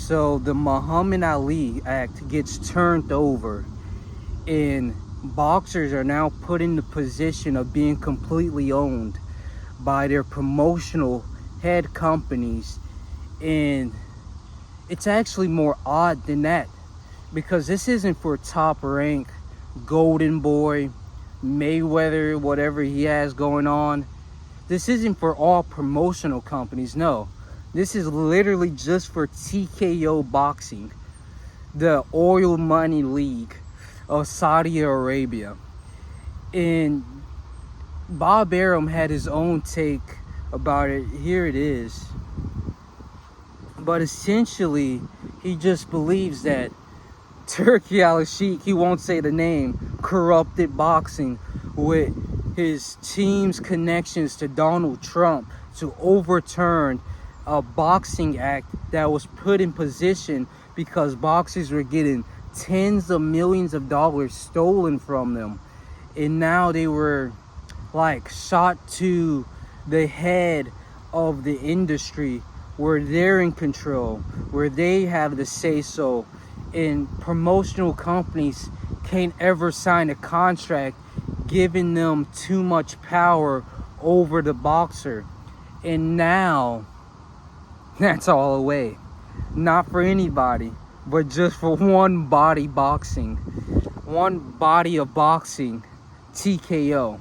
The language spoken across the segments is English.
So the Muhammad Ali Act gets turned over, and boxers are now put in the position of being completely owned by their promotional head companies. And it's actually more odd than that, because this isn't for top rank Golden Boy, Mayweather, whatever he has going on. This isn't for all promotional companies. No, this is literally just for TKO Boxing, the oil money league of Saudi Arabia. And Bob Arum had his own take about it. Here it is. But essentially, he just believes that Turki Alalshikh, he won't say the name, corrupted boxing with his team's connections to Donald Trump to overturn a boxing act that was put in position because boxers were getting tens of millions of dollars stolen from them. And now they were like shot to the head of the industry, where they're in control, where they have the say-so, and promotional companies can't ever sign a contract giving them too much power over the boxer. And now that's all away. Not for anybody, but just for one body boxing. One body of boxing, TKO.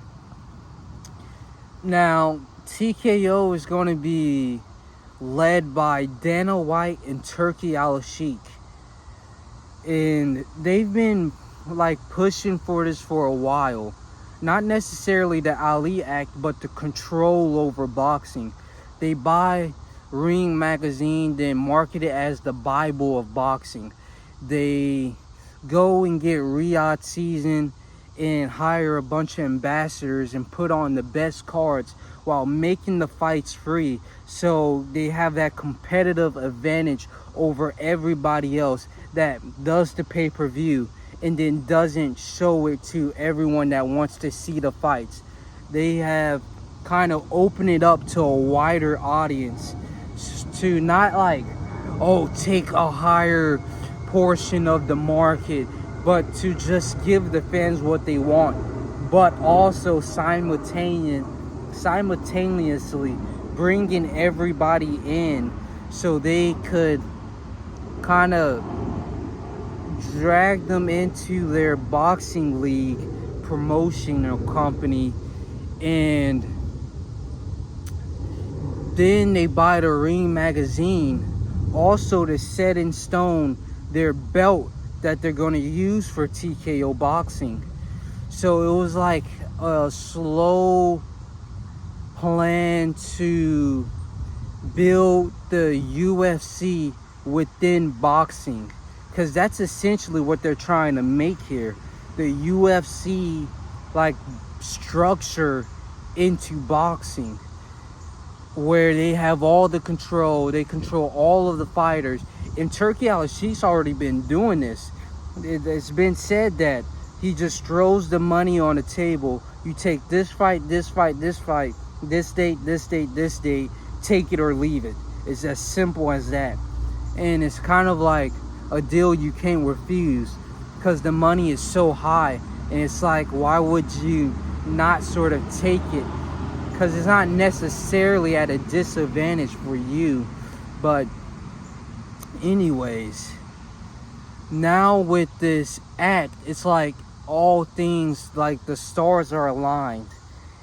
Now, TKO is going to be led by Dana White and Turki Alalshikh. And they've been like pushing for this for a while. Not necessarily the Ali Act, but the control over boxing. They buy Ring magazine, then market it as the Bible of boxing. They go and get Riyadh season and hire a bunch of ambassadors and put on the best cards while making the fights free, so they have that competitive advantage over everybody else that does the pay-per-view and then doesn't show it to everyone that wants to see the fights. They have kind of opened it up to a wider audience, to not like, oh, take a higher portion of the market, but to just give the fans what they want, but also simultaneously bringing everybody in so they could kind of drag them into their boxing league promotional company. And then they buy the Ring magazine also to set in stone their belt that they're going to use for TKO Boxing. So it was like a slow plan to build the UFC within boxing, because that's essentially what they're trying to make here. The UFC like structure into boxing, where they have all the control, they control all of the fighters. And Turki Alalshikh's already been doing this. It's been said that he just throws the money on the table. You take this fight, this fight, this fight, this date, this date, this date, take it or leave it. It's as simple as that. And it's kind of like a deal you can't refuse, because the money is so high. And it's like, why would you not sort of take it? Because it's not necessarily at a disadvantage for you. But anyways, now with this act, it's like all things, like the stars are aligned.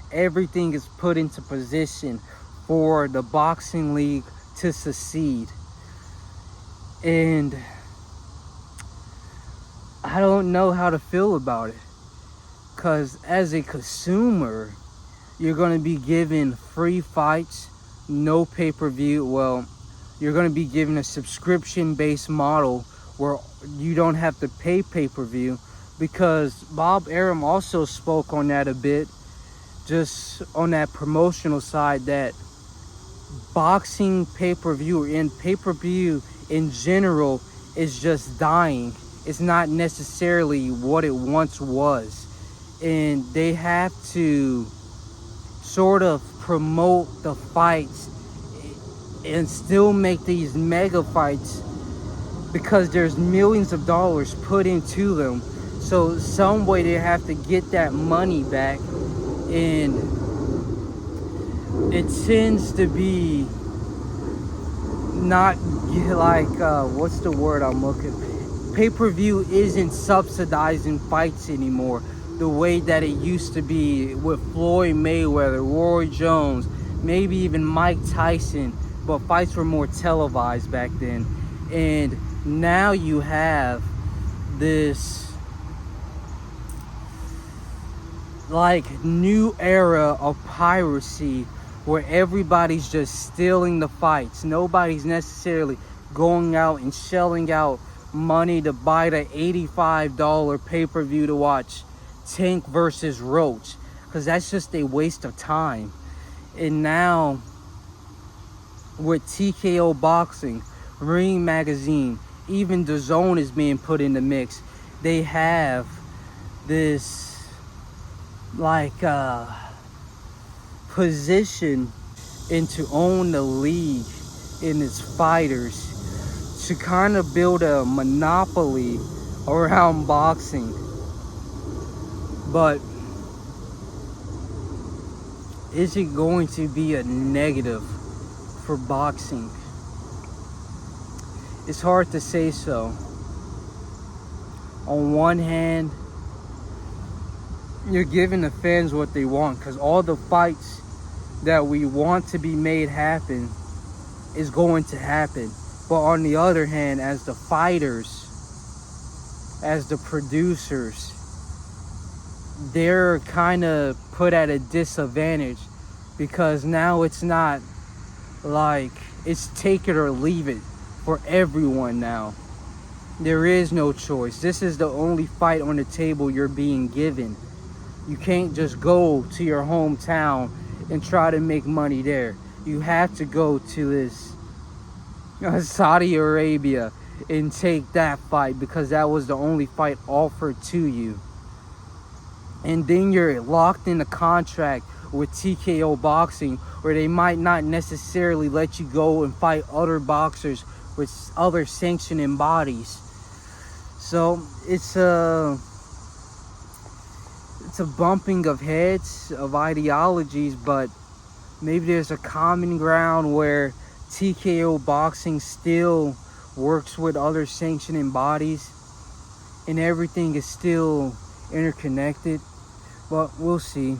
Everything is put into position for the boxing league to succeed. And I don't know how to feel about it, because as a consumer, you're going to be given free fights, no pay-per-view. Well, you're going to be given a subscription-based model where you don't have to pay pay-per-view, because Bob Arum also spoke on that a bit, just on that promotional side, that boxing pay-per-view and pay-per-view in general is just dying. It's not necessarily what it once was. And they have to sort of promote the fights and still make these mega fights because there's millions of dollars put into them. So some way they have to get that money back, and it tends to be not like what's the word I'm looking. Pay-per-view isn't subsidizing fights anymore the way that it used to be with Floyd Mayweather, Roy Jones, maybe even Mike Tyson, but fights were more televised back then. And now you have this like new era of piracy where everybody's just stealing the fights. Nobody's necessarily going out and shelling out money to buy the $85 pay-per-view to watch Tank versus Roach, because that's just a waste of time. And now with TKO Boxing, Ring Magazine, even DAZN is being put in the mix. They have this like position and to own the league and its fighters, to kind of build a monopoly around boxing. But is it going to be a negative for boxing? It's hard to say so. On one hand, you're giving the fans what they want, because all the fights that we want to be made happen is going to happen. But on the other hand, as the fighters, as the producers, they're kind of put at a disadvantage, because now it's not like it's take it or leave it for everyone now. There is no choice. This is the only fight on the table you're being given. You can't just go to your hometown and try to make money there. You have to go to this Saudi Arabia and take that fight, because that was the only fight offered to you. And then you're locked in a contract with TKO Boxing, where they might not necessarily let you go and fight other boxers with other sanctioning bodies. So it's a bumping of heads, of ideologies, but maybe there's a common ground where TKO Boxing still works with other sanctioning bodies and everything is still interconnected. But we'll see.